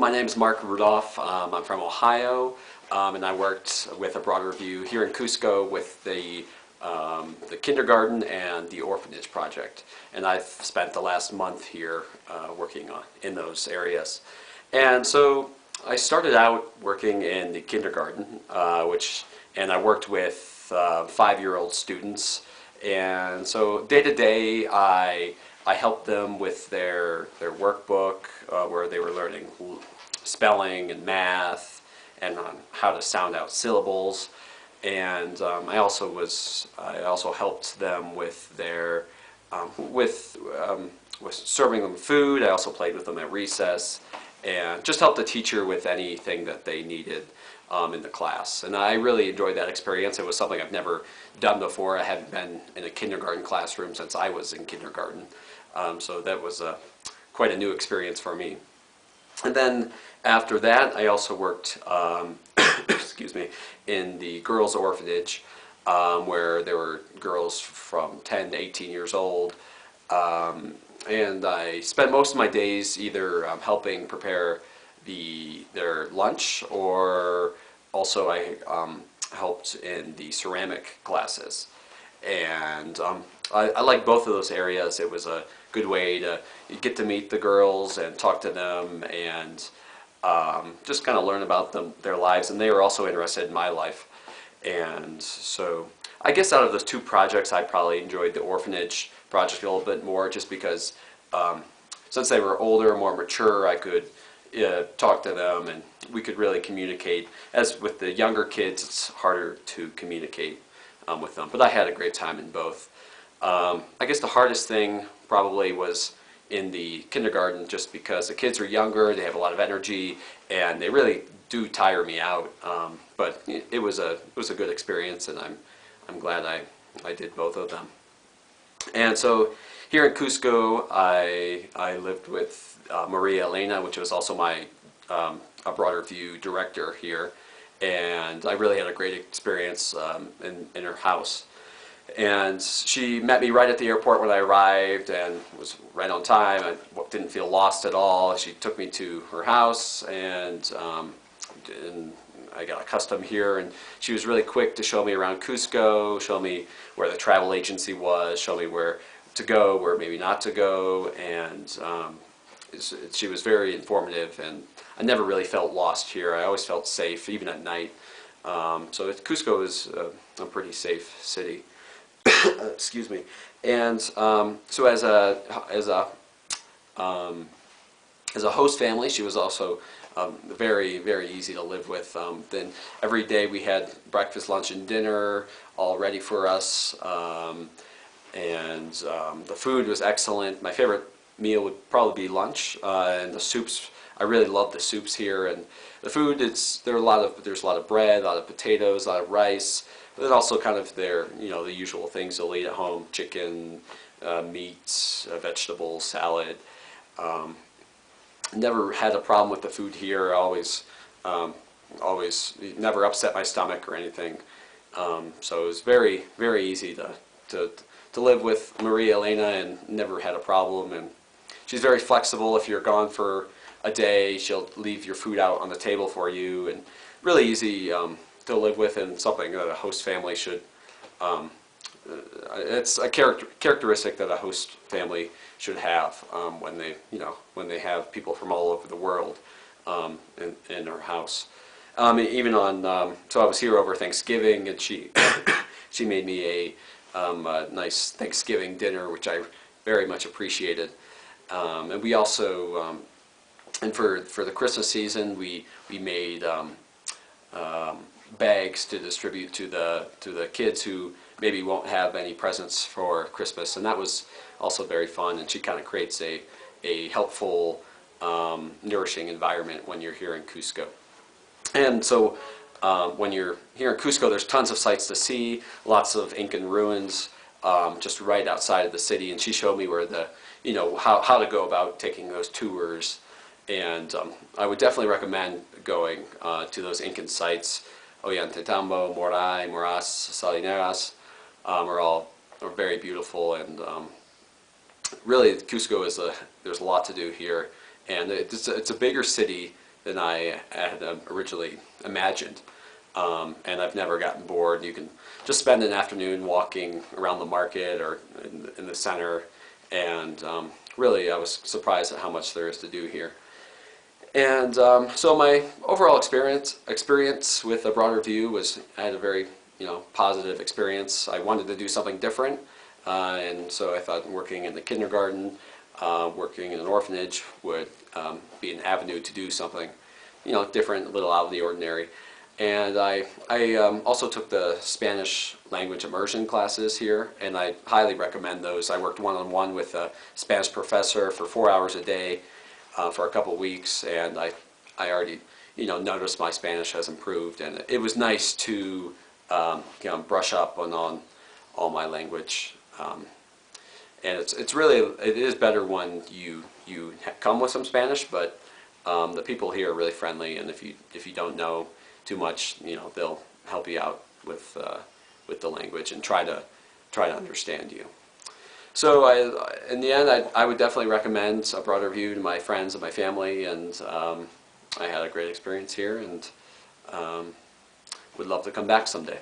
my name is Mark Rudolph. I'm from Ohio, and I worked with a broader view here in Cusco with the kindergarten and the orphanage project. And I've spent the last month here working in those areas. And so I started out working in the kindergarten, and I worked with 5-year-old students. And so day to day, I helped them with their workbook where they were learning spelling and math and how to sound out syllables. And I also helped them with their with serving them food. I also played with them at recess and just helped the teacher with anything that they needed in the class. And I really enjoyed that experience. It was something I've never done before. I hadn't been in a kindergarten classroom since I was in kindergarten. So that was quite a new experience for me. And then after that, I also worked excuse me, in the girls' orphanage where there were girls from 10 to 18 years old. And I spent most of my days either helping prepare their lunch, or also I helped in the ceramic classes. And I like both of those areas. It was a good way to get to meet the girls and talk to them and just kind of learn about their lives. And they were also interested in my life. And so I guess out of those two projects, I probably enjoyed the orphanage project a little bit more, just because since they were older, more mature, I could talk to them and we could really communicate. As with the younger kids, it's harder to communicate with them. But I had a great time in both. I guess the hardest thing probably was in the kindergarten, just because the kids are younger, they have a lot of energy, and they really do tire me out. But it was a good experience, and I'm glad I did both of them. And so here in Cusco, I lived with Maria Elena, which was also my a broader view director here, and I really had a great experience in her house. And she met me right at the airport when I arrived and was right on time. I didn't feel lost at all. She took me to her house, and I got accustomed here. And she was really quick to show me around Cusco, show me where the travel agency was, show me where to go, where maybe not to go. And she was very informative, and I never really felt lost here. I always felt safe, even at night. So Cusco is a pretty safe city. Excuse me. And so as a host family, she was also very, very easy to live with. Then every day we had breakfast, lunch, and dinner all ready for us. And the food was excellent. My favorite meal would probably be lunch, and the soups. I really love the soups here, and the food. There's a lot of bread, a lot of potatoes, a lot of rice. But then also kind of the usual things you'll eat at home: chicken, meats, vegetables, salad. Never had a problem with the food here. Always never upset my stomach or anything. So it was very, very easy to live with Maria Elena, and never had a problem. And she's very flexible. If you're gone for a day, she'll leave your food out on the table for you, and really easy to live with, and something that a host family should. It's a characteristic that a host family should have when they have people from all over the world in their house. Even on so I was here over Thanksgiving, and she she made me a nice Thanksgiving dinner, which I very much appreciated. And we also and for the Christmas season, we made bags to distribute to the kids who maybe won't have any presents for Christmas, and that was also very fun. And she kind of creates a helpful, nourishing environment when you're here in Cusco. And so when you're here in Cusco, there's tons of sights to see, lots of Incan ruins just right outside of the city. And she showed me where how to go about taking those tours. And I would definitely recommend going to those Incan sites. Ollantaytambo, Moray, Moras, Salineras are very beautiful, and really Cusco there's a lot to do here, and it's a bigger city than I had originally imagined. And I've never gotten bored. You can just spend an afternoon walking around the market or in the center, and really I was surprised at how much there is to do here. And so my overall experience with A Broader View was, I had a very positive experience. I wanted to do something different, and so I thought working in the kindergarten, working in an orphanage would be an avenue to do something different, a little out of the ordinary. And I also took the Spanish language immersion classes here, and I highly recommend those. I worked one-on-one with a Spanish professor for 4 hours a day for a couple weeks, and I already noticed my Spanish has improved, and it was nice to brush up on all my language. And it is better when you come with some Spanish, but the people here are really friendly, and if you don't know too much, they'll help you out with the language and try to understand you. So in the end, I would definitely recommend A Broader View to my friends and my family, and I had a great experience here, and would love to come back someday.